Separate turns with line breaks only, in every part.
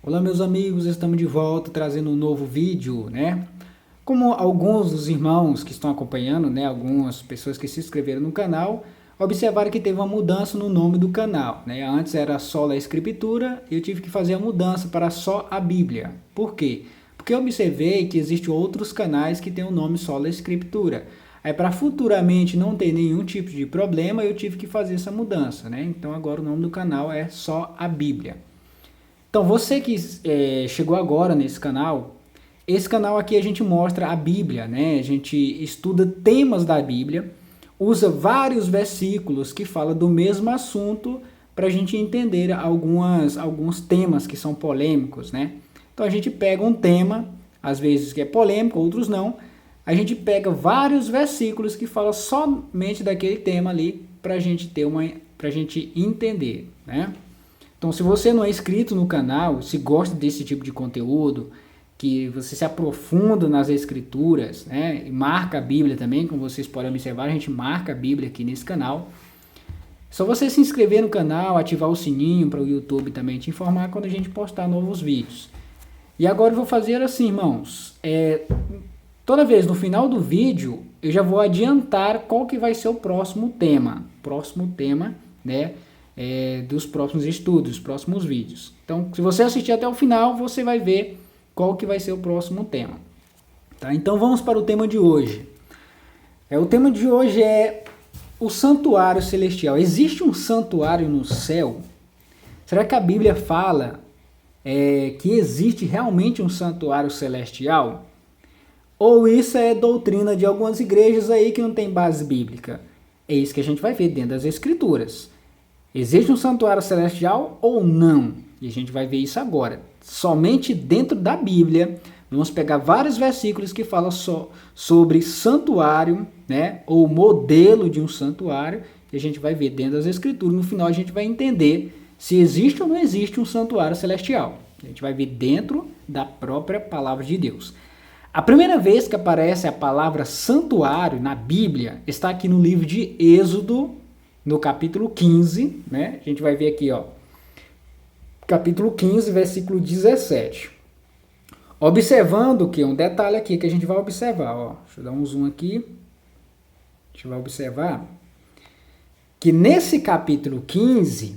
Olá meus amigos, estamos de volta trazendo um novo vídeo, né? Como alguns dos irmãos que estão acompanhando, né, algumas pessoas que se inscreveram no canal, observaram que teve uma mudança no nome do canal, né? Antes era só a Escritura e eu tive que fazer a mudança para só a Bíblia. Por quê? Porque eu observei que existem outros canais que têm o nome só a Escritura. Aí para futuramente não ter nenhum tipo de problema, eu tive que fazer essa mudança, né? Então agora o nome do canal é só a Bíblia. Então, você que chegou agora nesse canal, esse canal aqui a gente mostra a Bíblia, né? A gente estuda temas da Bíblia, usa vários versículos que falam do mesmo assunto para a gente entender alguns temas que são polêmicos, né? Então, a gente pega um tema, às vezes que é polêmico, outros não, a gente pega vários versículos que falam somente daquele tema ali para a gente para a gente entender, né? Então, se você não é inscrito no canal, se gosta desse tipo de conteúdo, que você se aprofunda nas escrituras, né, e marca a Bíblia também, como vocês podem observar, a gente marca a Bíblia aqui nesse canal. É só você se inscrever no canal, ativar o sininho para o YouTube também te informar quando a gente postar novos vídeos. E agora eu vou fazer assim, irmãos, toda vez no final do vídeo, eu já vou adiantar qual que vai ser o próximo tema, né, dos próximos estudos, próximos vídeos. Então, se você assistir até o final, você vai ver qual que vai ser o próximo tema. Tá? Então, vamos para o tema de hoje. O tema de hoje é o santuário celestial. Existe um santuário no céu? Será que a Bíblia fala que existe realmente um santuário celestial? Ou isso é doutrina de algumas igrejas aí que não tem base bíblica? É isso que a gente vai ver dentro das Escrituras. Existe um santuário celestial ou não? E a gente vai ver isso agora. Somente dentro da Bíblia, vamos pegar vários versículos que falam sobre santuário, né? Ou modelo de um santuário, e a gente vai ver dentro das Escrituras. No final a gente vai entender se existe ou não existe um santuário celestial. A gente vai ver dentro da própria palavra de Deus. A primeira vez que aparece a palavra santuário na Bíblia está aqui no livro de Êxodo, no capítulo 15, né? A gente vai ver aqui, ó, capítulo 15, versículo 17. Observando que um detalhe aqui que a gente vai observar, ó, deixa eu dar um zoom aqui. A gente vai observar que nesse capítulo 15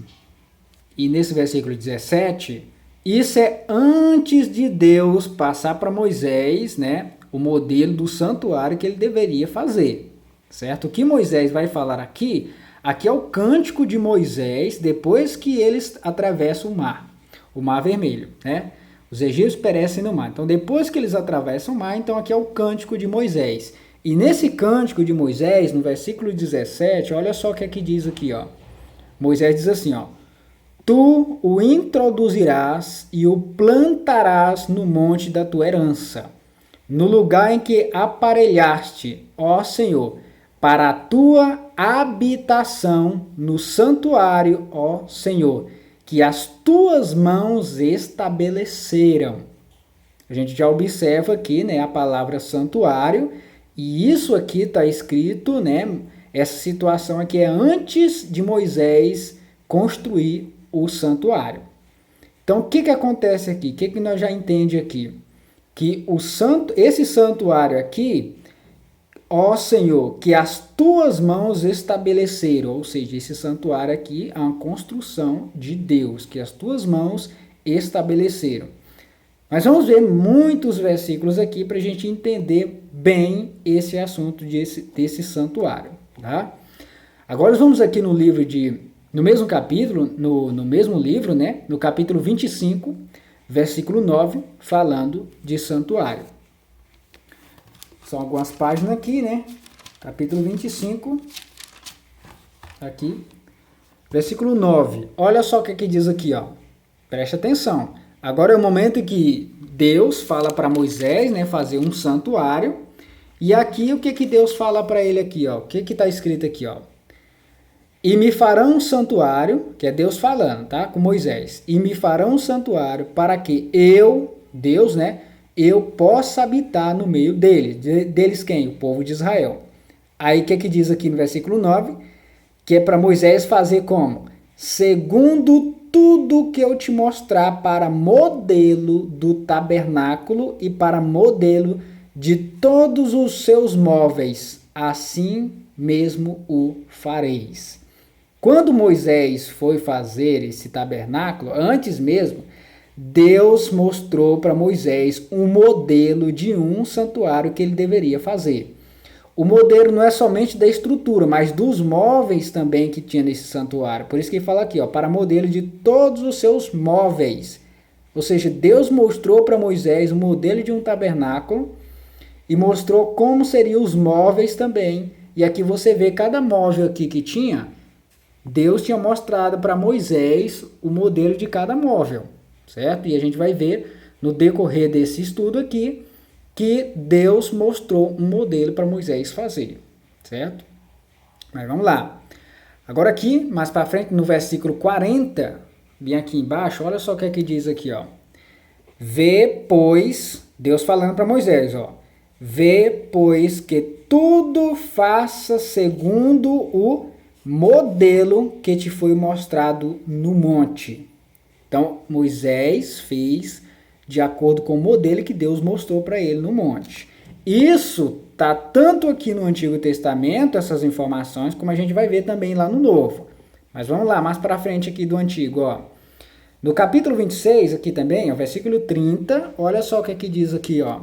e nesse versículo 17, isso é antes de Deus passar para Moisés, né, o modelo do santuário que ele deveria fazer, certo? O que Moisés vai falar aqui é o cântico de Moisés depois que eles atravessam o mar vermelho, né? Os egípcios perecem no mar. Então, depois que eles atravessam o mar, então aqui é o cântico de Moisés. E nesse cântico de Moisés, no versículo 17, olha só o que aqui diz aqui, ó. Moisés diz assim, ó: Tu o introduzirás e o plantarás no monte da tua herança, no lugar em que aparelhaste, ó Senhor, para a tua habitação no santuário, ó Senhor, que as tuas mãos estabeleceram. A gente já observa aqui, né, a palavra santuário, e isso aqui está escrito, né, essa situação aqui é antes de Moisés construir o santuário. Então, o que acontece aqui? O que nós já entende aqui? Que esse santuário aqui, ó Senhor, que as tuas mãos estabeleceram, ou seja, esse santuário aqui é uma construção de Deus, que as tuas mãos estabeleceram. Mas vamos ver muitos versículos aqui para a gente entender bem esse assunto desse santuário, tá? Agora vamos aqui no mesmo capítulo, no mesmo livro, né? No capítulo 25, versículo 9, falando de santuário. São algumas páginas aqui, né? Capítulo 25, aqui, versículo 9. Olha só o que diz aqui, ó. Preste atenção. Agora é o momento em que Deus fala para Moisés, né, fazer um santuário. E aqui o que Deus fala para ele aqui, ó? O que está escrito aqui, ó? E me farão um santuário, que é Deus falando, tá? Com Moisés. E me farão um santuário para que eu, Deus, né, eu possa habitar no meio deles. Deles quem? O povo de Israel. Aí o que diz aqui no versículo 9? Que é para Moisés fazer como? Segundo tudo que eu te mostrar para modelo do tabernáculo e para modelo de todos os seus móveis, assim mesmo o fareis. Quando Moisés foi fazer esse tabernáculo, antes mesmo, Deus mostrou para Moisés um modelo de um santuário que ele deveria fazer. O modelo não é somente da estrutura, mas dos móveis também que tinha nesse santuário. Por isso que ele fala aqui, ó, para modelo de todos os seus móveis. Ou seja, Deus mostrou para Moisés o modelo de um tabernáculo e mostrou como seriam os móveis também. E aqui você vê cada móvel aqui que tinha, Deus tinha mostrado para Moisés o modelo de cada móvel, certo? E a gente vai ver no decorrer desse estudo aqui que Deus mostrou um modelo para Moisés fazer, certo? Mas vamos lá. Agora aqui, mais para frente, no versículo 40, bem aqui embaixo, olha só o que é que diz aqui, ó. Vê, pois, Deus falando para Moisés, ó. Vê, pois, que tudo faça segundo o modelo que te foi mostrado no monte. Então, Moisés fez de acordo com o modelo que Deus mostrou para ele no monte. Isso está tanto aqui no Antigo Testamento, essas informações, como a gente vai ver também lá no Novo. Mas vamos lá, mais para frente aqui do Antigo, ó. No capítulo 26, aqui também, ó, versículo 30, olha só o que aqui diz aqui, ó.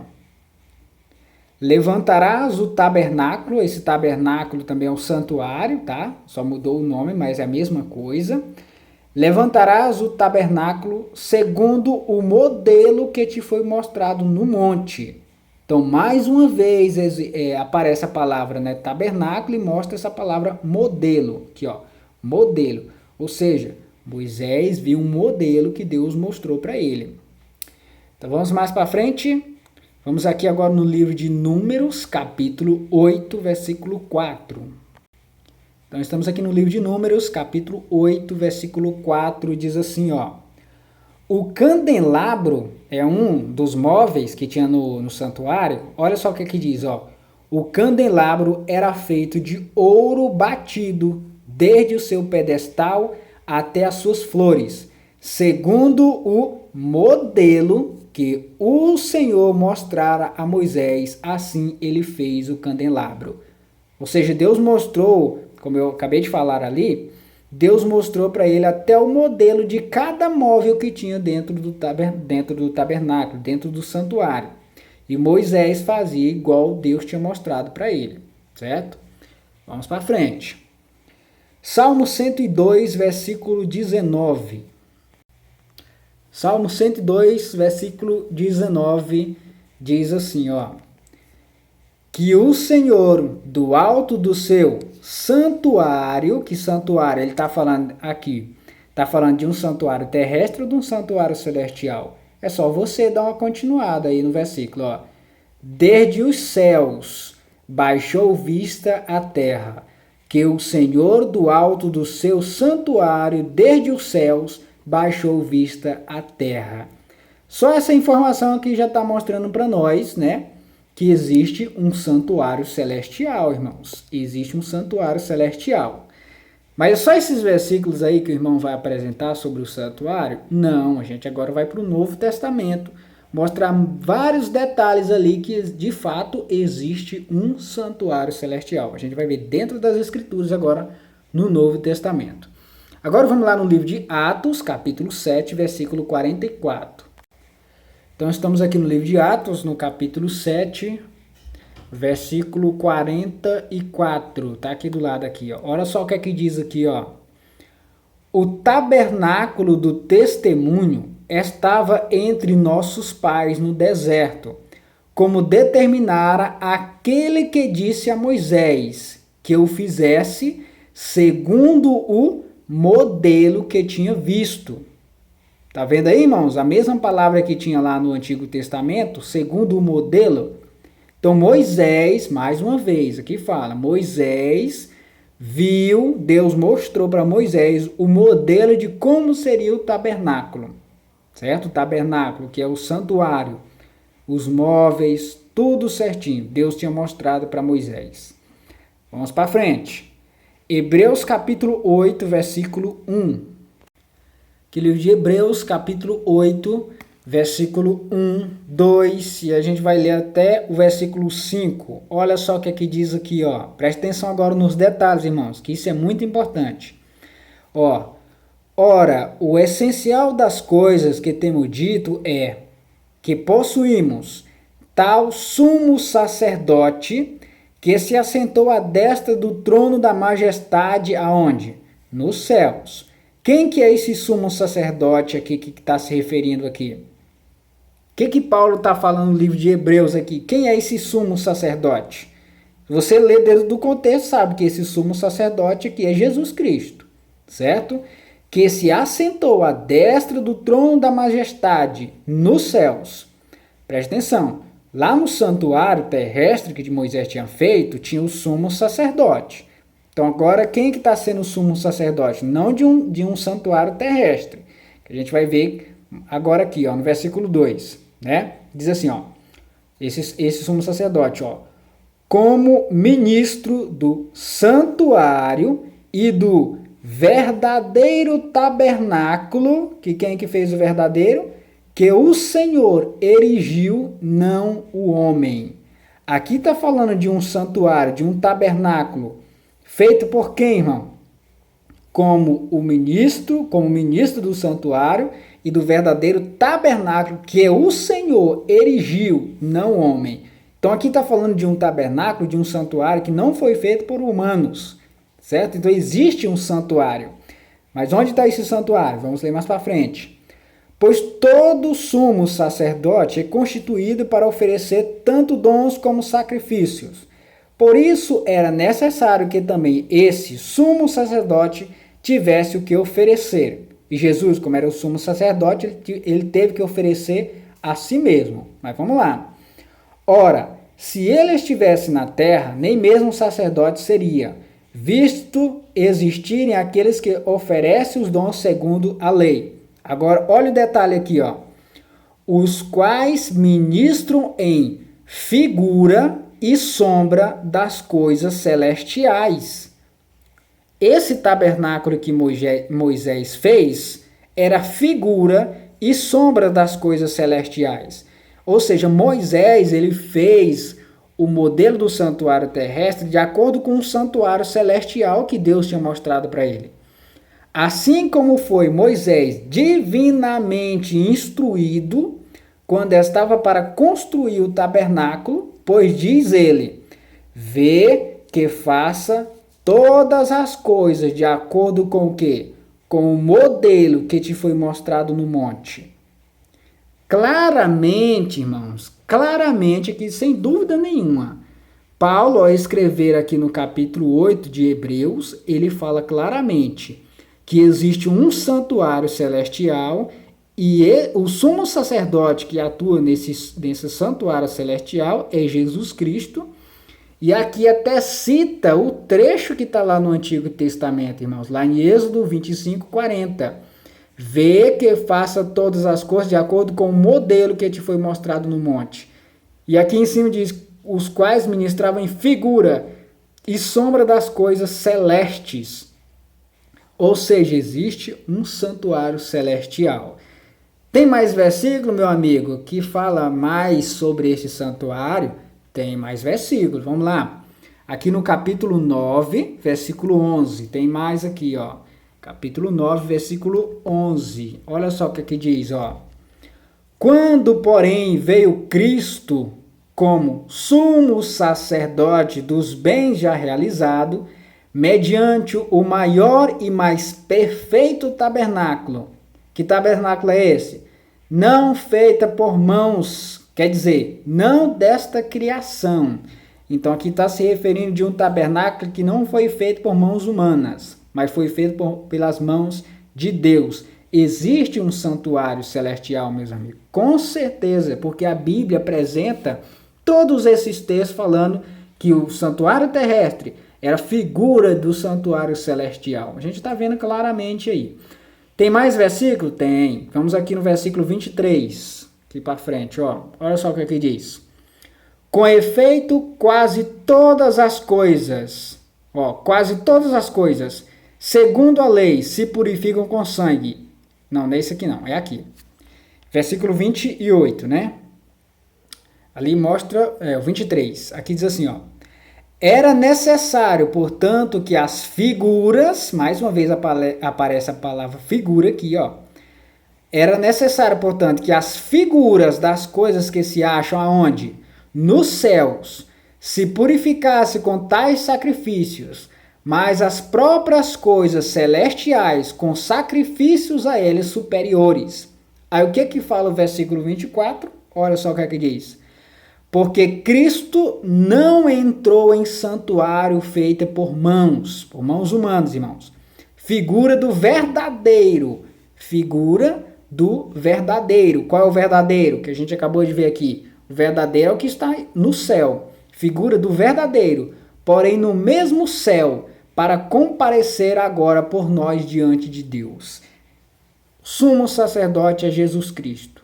Levantarás o tabernáculo, esse tabernáculo também é um santuário, tá? Só mudou o nome, mas é a mesma coisa. Levantarás o tabernáculo segundo o modelo que te foi mostrado no monte. Então, mais uma vez aparece a palavra, né, tabernáculo, e mostra essa palavra modelo. Aqui, ó, modelo. Ou seja, Moisés viu um modelo que Deus mostrou para ele. Então, vamos mais para frente. Vamos aqui agora no livro de Números, capítulo 8, versículo 4. Então, estamos aqui no livro de Números, capítulo 8, versículo 4, diz assim, ó. O candelabro é um dos móveis que tinha no santuário. Olha só o que aqui diz, ó. O candelabro era feito de ouro batido, desde o seu pedestal até as suas flores, segundo o modelo que o Senhor mostrara a Moisés, assim ele fez o candelabro. Ou seja, Deus mostrou, como eu acabei de falar ali, Deus mostrou para ele até o modelo de cada móvel que tinha dentro do tabernáculo, dentro do santuário. E Moisés fazia igual Deus tinha mostrado para ele, certo? Vamos para frente. Salmo 102, versículo 19. Salmo 102, versículo 19, diz assim, ó. Que o Senhor, do alto do seu santuário, que santuário ele está falando aqui? Está falando de um santuário terrestre ou de um santuário celestial? É só você dar uma continuada aí no versículo, ó. Desde os céus baixou vista a terra, que o Senhor do alto do seu santuário, desde os céus, baixou vista a terra. Só essa informação aqui já está mostrando para nós, né? Que existe um santuário celestial, irmãos. Existe um santuário celestial. Mas é só esses versículos aí que o irmão vai apresentar sobre o santuário? Não, a gente agora vai para o Novo Testamento, mostrar vários detalhes ali que de fato existe um santuário celestial. A gente vai ver dentro das Escrituras agora no Novo Testamento. Agora vamos lá no livro de Atos, capítulo 7, versículo 44. Então, estamos aqui no livro de Atos, no capítulo 7, versículo 44. Tá aqui do lado aqui, ó. Olha só o que é que diz aqui, ó. O tabernáculo do testemunho estava entre nossos pais no deserto, como determinara aquele que disse a Moisés que o fizesse segundo o modelo que tinha visto. Tá vendo aí, irmãos? A mesma palavra que tinha lá no Antigo Testamento, segundo o modelo. Então, Moisés, mais uma vez, aqui fala, Moisés viu, Deus mostrou para Moisés o modelo de como seria o tabernáculo, certo? O tabernáculo, que é o santuário, os móveis, tudo certinho. Deus tinha mostrado para Moisés. Vamos para frente. Hebreus capítulo 8, versículo 1. que livro de Hebreus, capítulo 8, versículo 1, 2, e a gente vai ler até o versículo 5. Olha só o que aqui diz aqui, ó. Preste atenção agora nos detalhes, irmãos, que isso é muito importante. Ó, ora, o essencial das coisas que temos dito é que possuímos tal sumo sacerdote que se assentou à destra do trono da majestade aonde? Nos céus. Quem que é esse sumo sacerdote aqui que está se referindo aqui? O que Paulo está falando no livro de Hebreus aqui? Quem é esse sumo sacerdote? Você lê dentro do contexto, sabe que esse sumo sacerdote aqui é Jesus Cristo, certo? Que se assentou à destra do trono da majestade nos céus. Preste atenção, lá no santuário terrestre que Moisés tinha feito, tinha o sumo sacerdote. Então agora quem que está sendo o sumo sacerdote? Não de um santuário terrestre. Que a gente vai ver agora aqui, ó, no versículo 2, né? Diz assim, ó, esse sumo sacerdote, ó, como ministro do santuário e do verdadeiro tabernáculo, que quem que fez o verdadeiro? Que o Senhor erigiu, não o homem. Aqui está falando de um santuário, de um tabernáculo, feito por quem, irmão? Como ministro do santuário e do verdadeiro tabernáculo que o Senhor erigiu, não o homem. Então aqui está falando de um tabernáculo, de um santuário que não foi feito por humanos, certo? Então existe um santuário. Mas onde está esse santuário? Vamos ler mais para frente. Pois todo sumo sacerdote é constituído para oferecer tanto dons como sacrifícios. Por isso era necessário que também esse sumo sacerdote tivesse o que oferecer. E Jesus, como era o sumo sacerdote, ele teve que oferecer a si mesmo. Mas vamos lá. Ora, se ele estivesse na terra, nem mesmo sacerdote seria, visto existirem aqueles que oferecem os dons segundo a lei. Agora, olha o detalhe aqui, ó. Os quais ministram em figura e sombra das coisas celestiais. Esse tabernáculo que Moisés fez era figura e sombra das coisas celestiais. Ou seja, Moisés ele fez o modelo do santuário terrestre de acordo com o santuário celestial que Deus tinha mostrado para ele. Assim como foi Moisés divinamente instruído quando estava para construir o tabernáculo, pois diz ele, vê que faça todas as coisas de acordo com o quê? Com o modelo que te foi mostrado no monte. Claramente, irmãos, claramente aqui, sem dúvida nenhuma, Paulo, ao escrever aqui no capítulo 8 de Hebreus, ele fala claramente que existe um santuário celestial e o sumo sacerdote que atua nesse santuário celestial é Jesus Cristo. E aqui até cita o trecho que está lá no Antigo Testamento, irmãos, lá em Êxodo 25, 40. Vê que faça todas as coisas de acordo com o modelo que te foi mostrado no monte. E aqui em cima diz, os quais ministravam em figura e sombra das coisas celestes. Ou seja, existe um santuário celestial. Tem mais versículo, meu amigo, que fala mais sobre esse santuário? Tem mais versículos, vamos lá. Aqui no capítulo 9, versículo 11, tem mais aqui, ó. Capítulo 9, versículo 11. Olha só o que aqui diz, ó. Quando, porém, veio Cristo como sumo sacerdote dos bens já realizados, mediante o maior e mais perfeito tabernáculo. Que tabernáculo é esse? Não feita por mãos, quer dizer, não desta criação. Então aqui está se referindo de um tabernáculo que não foi feito por mãos humanas, mas foi feito pelas mãos de Deus. Existe um santuário celestial, meus amigos? Com certeza, porque a Bíblia apresenta todos esses textos falando que o santuário terrestre era figura do santuário celestial. A gente está vendo claramente aí. Tem mais versículo? Tem. Vamos aqui no versículo 23. Aqui para frente, ó. Olha só o que aqui diz. Com efeito, quase todas as coisas, segundo a lei, se purificam com sangue. Não, não é esse aqui não, é aqui. Versículo 28, né? Ali mostra, o 23. Aqui diz assim, ó. Era necessário, portanto, que as figuras, mais uma vez aparece a palavra figura aqui, ó. Era necessário, portanto, que as figuras das coisas que se acham aonde? Nos céus, se purificasse com tais sacrifícios, mas as próprias coisas celestiais com sacrifícios a eles superiores. Aí o que fala o versículo 24? Olha só o que diz. Porque Cristo não entrou em santuário feito por mãos humanas, irmãos. Figura do verdadeiro. Qual é o verdadeiro? Que a gente acabou de ver aqui. O verdadeiro é o que está no céu. Figura do verdadeiro. Porém, no mesmo céu, para comparecer agora por nós diante de Deus. Sumo sacerdote é Jesus Cristo.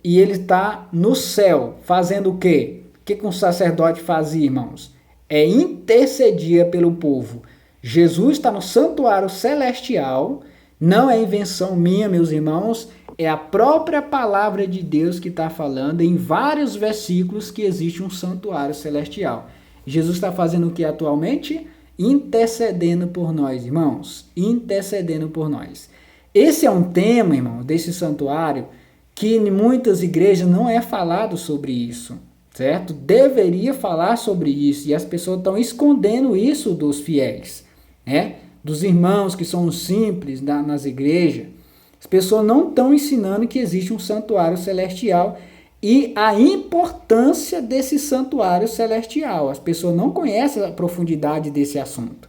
E ele está no céu, fazendo o quê? O que um sacerdote fazia, irmãos? É intercedia pelo povo. Jesus está no santuário celestial, não é invenção minha, meus irmãos, é a própria palavra de Deus que está falando em vários versículos que existe um santuário celestial. Jesus está fazendo o que atualmente? Intercedendo por nós, irmãos. Intercedendo por nós. Esse é um tema, irmão, desse santuário, que em muitas igrejas não é falado sobre isso, certo? Deveria falar sobre isso, e as pessoas estão escondendo isso dos fiéis, né? Dos irmãos que são simples nas igrejas. As pessoas não estão ensinando que existe um santuário celestial e a importância desse santuário celestial. As pessoas não conhecem a profundidade desse assunto.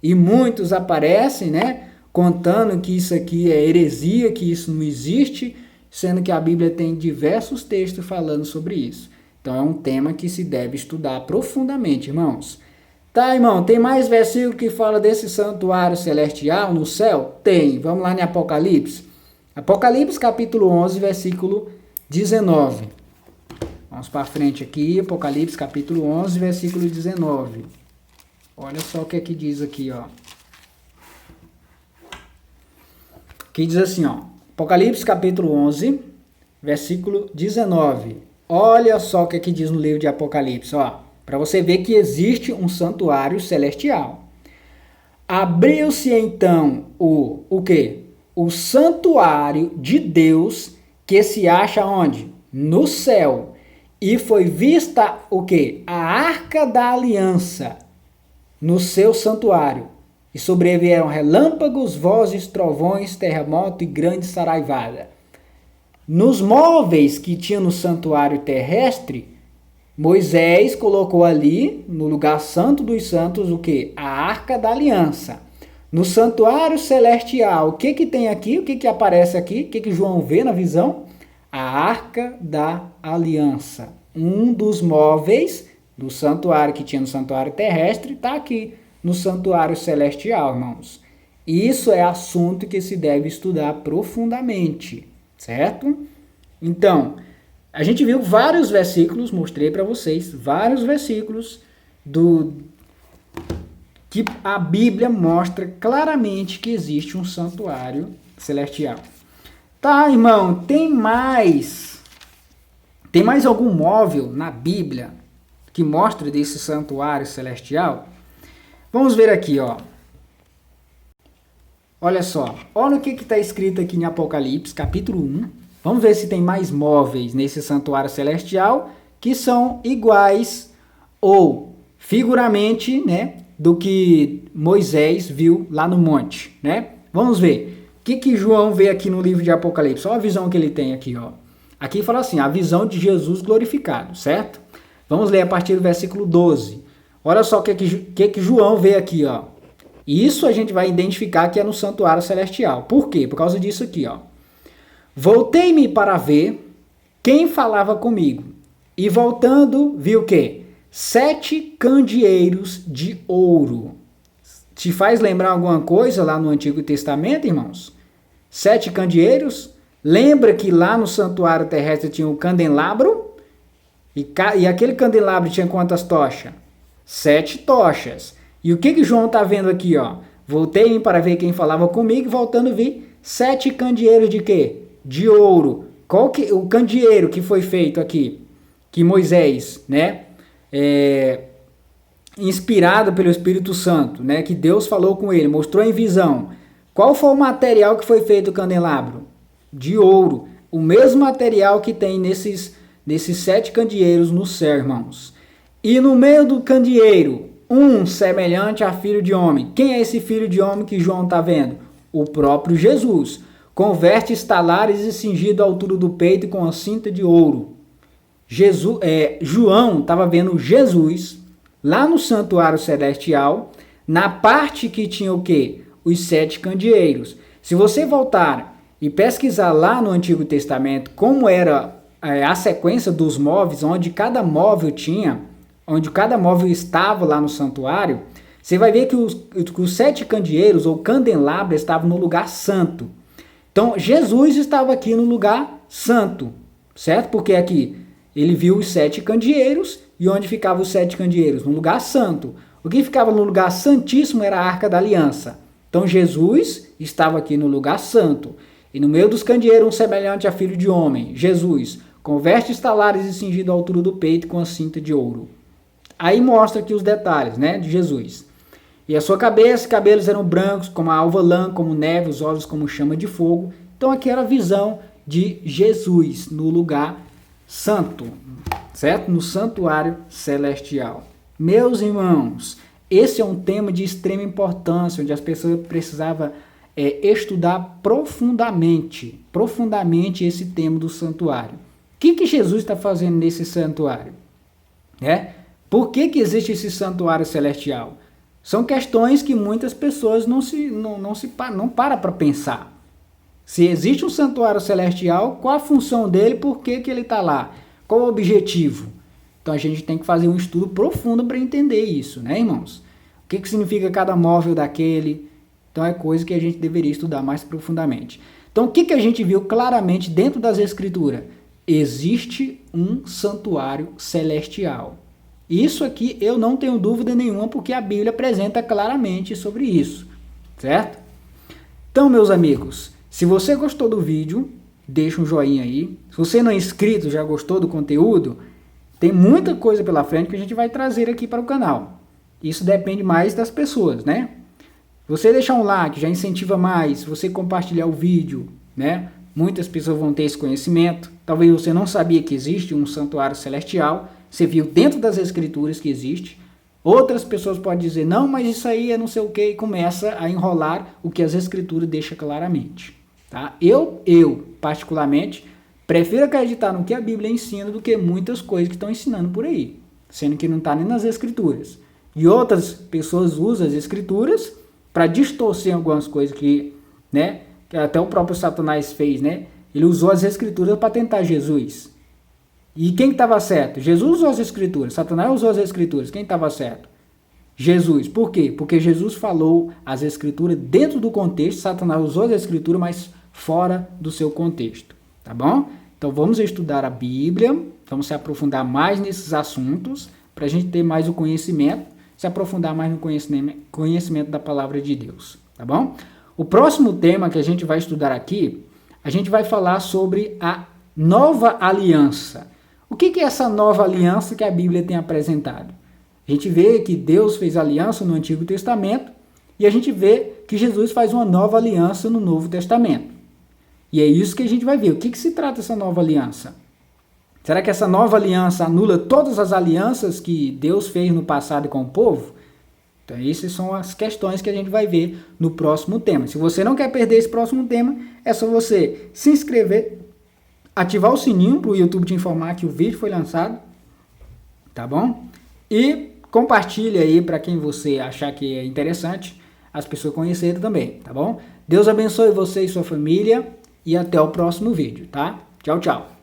E muitos aparecem, né, contando que isso aqui é heresia, que isso não existe, sendo que a Bíblia tem diversos textos falando sobre isso. Então é um tema que se deve estudar profundamente, irmãos. Tá, irmão, tem mais versículo que fala desse santuário celestial no céu? Tem. Vamos lá em Apocalipse. Apocalipse capítulo 11, versículo 19. Vamos para frente aqui, Apocalipse capítulo 11, versículo 19. Olha só o que é que diz aqui, ó. Aqui diz assim, ó. Apocalipse capítulo 11, versículo 19. Olha só o que é que diz no livro de Apocalipse, ó. Para você ver que existe um santuário celestial. Abriu-se então o quê? O santuário de Deus que se acha onde? No céu. E foi vista o quê? A arca da aliança no seu santuário. E sobrevieram relâmpagos, vozes, trovões, terremoto e grande saraivada. Nos móveis que tinha no santuário terrestre, Moisés colocou ali, no lugar santo dos santos, o quê? A arca da aliança. No santuário celestial, o que tem aqui? O que aparece aqui? O que João vê na visão? A arca da aliança. Um dos móveis do santuário que tinha no santuário terrestre está aqui no santuário celestial, irmãos. Isso é assunto que se deve estudar profundamente, certo? Então, a gente viu vários versículos, mostrei para vocês, vários versículos que a Bíblia mostra claramente que existe um santuário celestial. Tá, irmão, tem mais algum móvel na Bíblia que mostra desse santuário celestial? Vamos ver aqui, ó. Olha só, olha o que está escrito aqui em Apocalipse, capítulo 1. Vamos ver se tem mais móveis nesse santuário celestial que são iguais ou figuramente, né, do que Moisés viu lá no monte, né? Vamos ver. O que João vê aqui no livro de Apocalipse? Olha a visão que ele tem aqui, ó. Aqui fala assim, a visão de Jesus glorificado, certo? Vamos ler a partir do versículo 12. Olha só o que João vê aqui, ó. Isso a gente vai identificar que é no santuário celestial. Por quê? Por causa disso aqui, ó. Voltei-me para ver quem falava comigo. E voltando, vi o quê? 7 candeeiros de ouro. Te faz lembrar alguma coisa lá no Antigo Testamento, irmãos? 7 candeeiros? Lembra que lá no santuário terrestre tinha um candelabro? E aquele candelabro tinha quantas tochas? 7 tochas. E o que João está vendo aqui, ó? Voltei para ver quem falava comigo, voltando vi 7 candeeiros de quê? De ouro. Qual que o candeeiro que foi feito aqui? Que Moisés, né? Inspirado pelo Espírito Santo, né? Que Deus falou com ele, mostrou em visão. Qual foi o material que foi feito o candelabro? De ouro. O mesmo material que tem nesses 7 candeeiros no céu, irmãos. E no meio do candeeiro, um semelhante a filho de homem. Quem é esse filho de homem que João está vendo? O próprio Jesus. Com vestes talares e cingido à altura do peito com a cinta de ouro. João estava vendo Jesus lá no santuário celestial, na parte que tinha o quê? Os 7 candeeiros. Se você voltar e pesquisar lá no Antigo Testamento como era a sequência dos móveis, onde cada móvel estava lá no santuário, você vai ver que os 7 candeeiros ou candelabros estavam no lugar santo. Então, Jesus estava aqui no lugar santo, certo? Porque aqui ele viu os 7 candeeiros, e onde ficavam os 7 candeeiros? No lugar santo. O que ficava no lugar santíssimo era a Arca da Aliança. Então, Jesus estava aqui no lugar santo. E no meio dos candeeiros, um semelhante a filho de homem, Jesus, com vestes talares e cingido à altura do peito com a cinta de ouro. Aí mostra aqui os detalhes, né, de Jesus. E a sua cabeça e cabelos eram brancos, como a alva lã, como neve, os olhos como chama de fogo. Então aqui era a visão de Jesus no lugar santo, certo? No santuário celestial. Meus irmãos, esse é um tema de extrema importância, onde as pessoas precisavam estudar profundamente esse tema do santuário. O que Jesus está fazendo nesse santuário? Por que existe esse santuário celestial? São questões que muitas pessoas não param para pensar. Se existe um santuário celestial, qual a função dele, por que ele está lá? Qual o objetivo? Então a gente tem que fazer um estudo profundo para entender isso, né, irmãos? O que significa cada móvel daquele? Então é coisa que a gente deveria estudar mais profundamente. Então o que a gente viu claramente dentro das Escrituras? Existe um santuário celestial. Isso aqui eu não tenho dúvida nenhuma, porque a Bíblia apresenta claramente sobre isso, certo? Então, meus amigos, se você gostou do vídeo, deixa um joinha aí. Se você não é inscrito, já gostou do conteúdo, tem muita coisa pela frente que a gente vai trazer aqui para o canal. Isso depende mais das pessoas, né? Você deixar um like já incentiva mais, você compartilhar o vídeo, né? Muitas pessoas vão ter esse conhecimento. Talvez você não sabia que existe um santuário celestial. Você viu dentro das Escrituras que existe. Outras pessoas podem dizer, não, mas isso aí é não sei o que, e começa a enrolar o que as Escrituras deixam claramente. Tá? Eu, particularmente, prefiro acreditar no que a Bíblia ensina do que muitas coisas que estão ensinando por aí, sendo que não está nem nas Escrituras. E outras pessoas usam as Escrituras para distorcer algumas coisas que até o próprio Satanás fez, né? Ele usou as Escrituras para tentar Jesus. E quem estava certo? Jesus usou as Escrituras, Satanás usou as Escrituras. Quem estava certo? Jesus. Por quê? Porque Jesus falou as Escrituras dentro do contexto, Satanás usou as Escrituras, mas fora do seu contexto. Tá bom? Então vamos estudar a Bíblia, vamos se aprofundar mais nesses assuntos, para a gente ter mais o conhecimento, se aprofundar mais no conhecimento da palavra de Deus. Tá bom? O próximo tema que a gente vai estudar aqui, a gente vai falar sobre a nova aliança. O que é essa nova aliança que a Bíblia tem apresentado? A gente vê que Deus fez aliança no Antigo Testamento e a gente vê que Jesus faz uma nova aliança no Novo Testamento. E é isso que a gente vai ver. O que se trata essa nova aliança? Será que essa nova aliança anula todas as alianças que Deus fez no passado com o povo? Então, essas são as questões que a gente vai ver no próximo tema. Se você não quer perder esse próximo tema, é só você se inscrever, ativar o sininho para o YouTube te informar que o vídeo foi lançado, tá bom? E compartilha aí para quem você achar que é interessante, as pessoas conhecerem também, tá bom? Deus abençoe você e sua família e até o próximo vídeo, tá? Tchau, tchau.